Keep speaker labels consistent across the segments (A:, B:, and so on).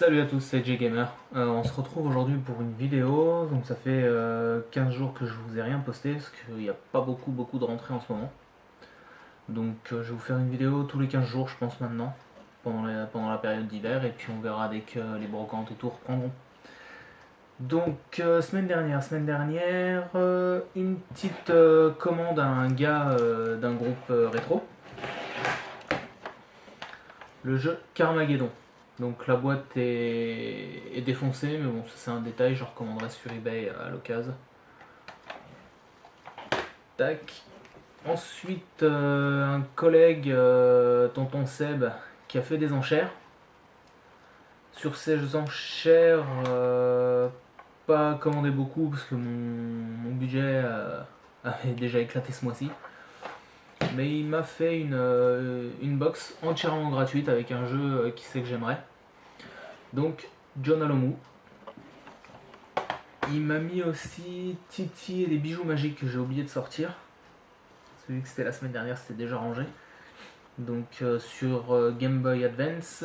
A: Salut à tous, c'est J-Gamer. On se retrouve aujourd'hui pour une vidéo. Donc ça fait 15 jours que je vous ai rien posté parce qu'il n'y a pas beaucoup de rentrées en ce moment. Donc je vais vous faire une vidéo tous les 15 jours je pense maintenant, pendant la période d'hiver, et puis on verra dès que les brocantes et tout reprendront. Donc semaine dernière, une petite commande à un gars d'un groupe rétro. Le jeu Carmageddon. Donc la boîte est défoncée, mais bon, ça c'est un détail, je recommanderais sur eBay à l'occasion. Tac. Ensuite, un collègue, tonton Seb, qui a fait des enchères. Sur ces enchères, pas commandé beaucoup parce que mon budget avait déjà éclaté ce mois-ci. Mais il m'a fait une box entièrement gratuite avec un jeu qui sait que j'aimerais. Donc, John Alomou. Il m'a mis aussi Titi et les bijoux magiques que j'ai oublié de sortir. Celui que c'était la semaine dernière, c'était déjà rangé. Donc sur Game Boy Advance,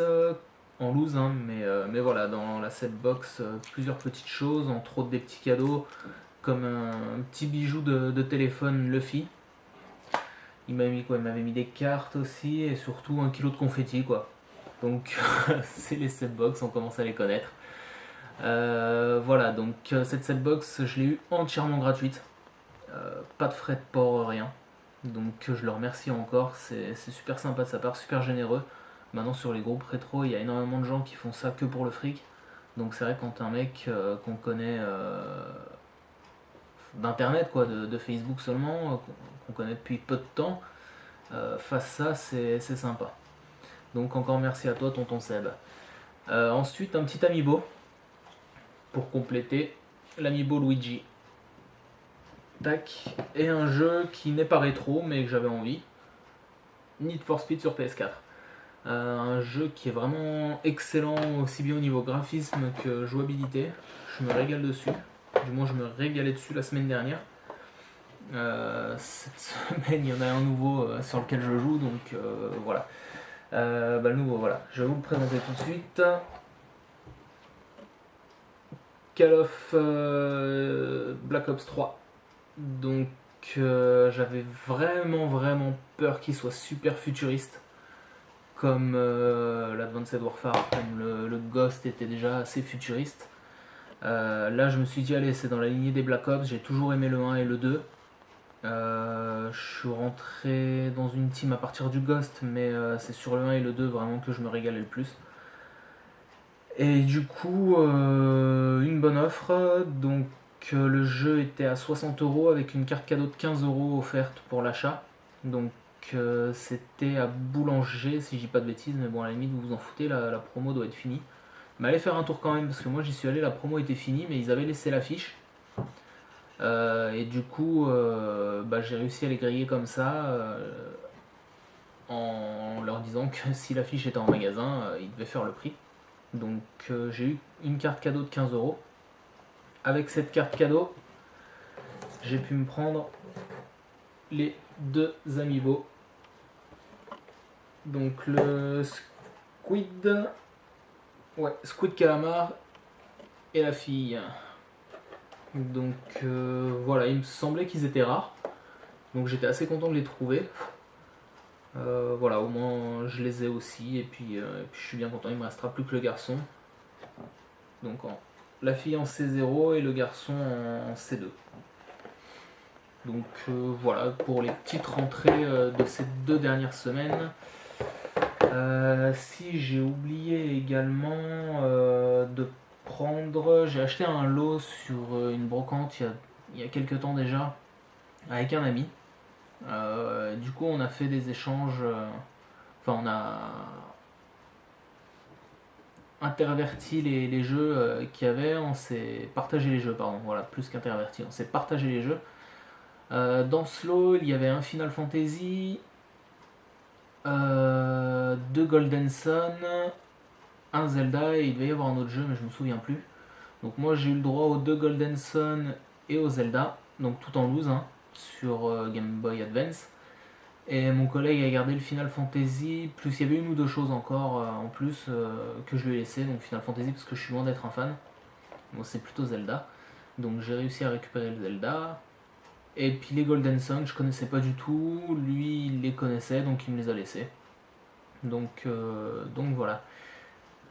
A: en loose, hein, mais voilà, dans la set box, plusieurs petites choses, entre autres des petits cadeaux, comme un petit bijou de téléphone Luffy. Il m'avait mis quoi? Il m'avait mis des cartes aussi, et surtout 1 kilo de confetti, quoi. Donc c'est les set box, on commence à les connaître. Voilà, donc cette set box, je l'ai eu entièrement gratuite. Pas de frais de port, rien. Donc je le remercie encore, c'est super sympa de sa part, super généreux. Maintenant sur les groupes rétro, il y a énormément de gens qui font ça que pour le fric. Donc c'est vrai, quand un mec qu'on connaît d'internet, quoi, de Facebook seulement, qu'on connaît depuis peu de temps, fasse ça, c'est sympa. Donc encore merci à toi, tonton Seb. Ensuite, un petit amiibo pour compléter, l'amiibo Luigi. Tac. Et un jeu qui n'est pas rétro mais que j'avais envie, Need for Speed sur PS4. Un jeu qui est vraiment excellent, aussi bien au niveau graphisme que jouabilité. Je me régale dessus. Du moins, je me régalais dessus la semaine dernière. Cette semaine, il y en a un nouveau sur lequel je joue, donc voilà. Le nouveau, voilà. Je vais vous le présenter tout de suite. Call of Black Ops 3. Donc j'avais vraiment peur qu'il soit super futuriste, comme l'Advanced Warfare, comme le Ghost était déjà assez futuriste. Là je me suis dit allez, c'est dans la lignée des Black Ops, j'ai toujours aimé le 1 et le 2. Je suis rentré dans une team à partir du Ghost, mais c'est sur le 1 et le 2 vraiment que je me régalais le plus. Et du coup, une bonne offre, donc le jeu était à 60 € avec une carte cadeau de 15 € offerte pour l'achat. Donc c'était à Boulanger, si je dis pas de bêtises, mais bon, à la limite, vous vous en foutez, la promo doit être finie. Mais allez faire un tour quand même, parce que moi j'y suis allé, la promo était finie, mais ils avaient laissé l'affiche. Et du coup, j'ai réussi à les griller comme ça, en leur disant que si l'affiche était en magasin, ils devaient faire le prix. Donc j'ai eu une carte cadeau de 15 €. Avec cette carte cadeau, j'ai pu me prendre les deux amiibo. Donc le Squid, ouais, Squid Calamar et la fille. Donc voilà, il me semblait qu'ils étaient rares. Donc j'étais assez content de les trouver. Voilà, au moins je les ai aussi, et puis je suis bien content, il me restera plus que le garçon. Donc la fille en C0 et le garçon en C2. Donc voilà pour les petites rentrées de ces 2 dernières semaines. Si j'ai oublié également de prendre, j'ai acheté un lot sur une brocante il y a quelques temps déjà avec un ami. Du coup on a fait des échanges, on a interverti les jeux qu'il y avait, on s'est partagé les jeux, pardon, voilà, plus qu'interverti, on s'est partagé les jeux. Dans ce lot, il y avait un Final Fantasy, 2 Golden Sun, un Zelda, et il devait y avoir un autre jeu, mais je me souviens plus. Donc moi j'ai eu le droit aux 2 Golden Sun et au Zelda, donc tout en loose, hein, sur Game Boy Advance. Et mon collègue a gardé le Final Fantasy, plus il y avait une ou deux choses encore en plus que je lui ai laissé, donc Final Fantasy parce que je suis loin d'être un fan. Bon, c'est plutôt Zelda. Donc j'ai réussi à récupérer le Zelda. Et puis les Golden Sun, je connaissais pas du tout. Lui, il les connaissait, donc il me les a laissés. Donc voilà.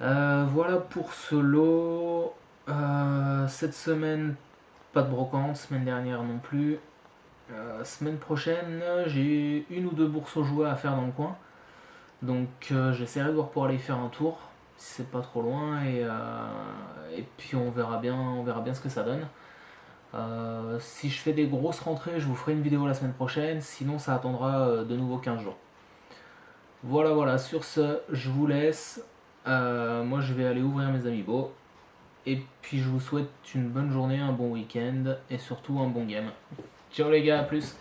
A: Voilà pour ce lot. Cette semaine, pas de brocante. Semaine dernière non plus. Semaine prochaine, j'ai une ou deux bourses aux jouets à faire dans le coin. Donc j'essaierai de voir pour aller faire un tour, si c'est pas trop loin, et puis on verra bien ce que ça donne. Si je fais des grosses rentrées, je vous ferai une vidéo la semaine prochaine, sinon ça attendra de nouveau 15 jours. Voilà, voilà, sur ce, je vous laisse. Moi je vais aller ouvrir mes amiibo. Et puis je vous souhaite une bonne journée, un bon week-end et surtout un bon game. Ciao les gars, à plus!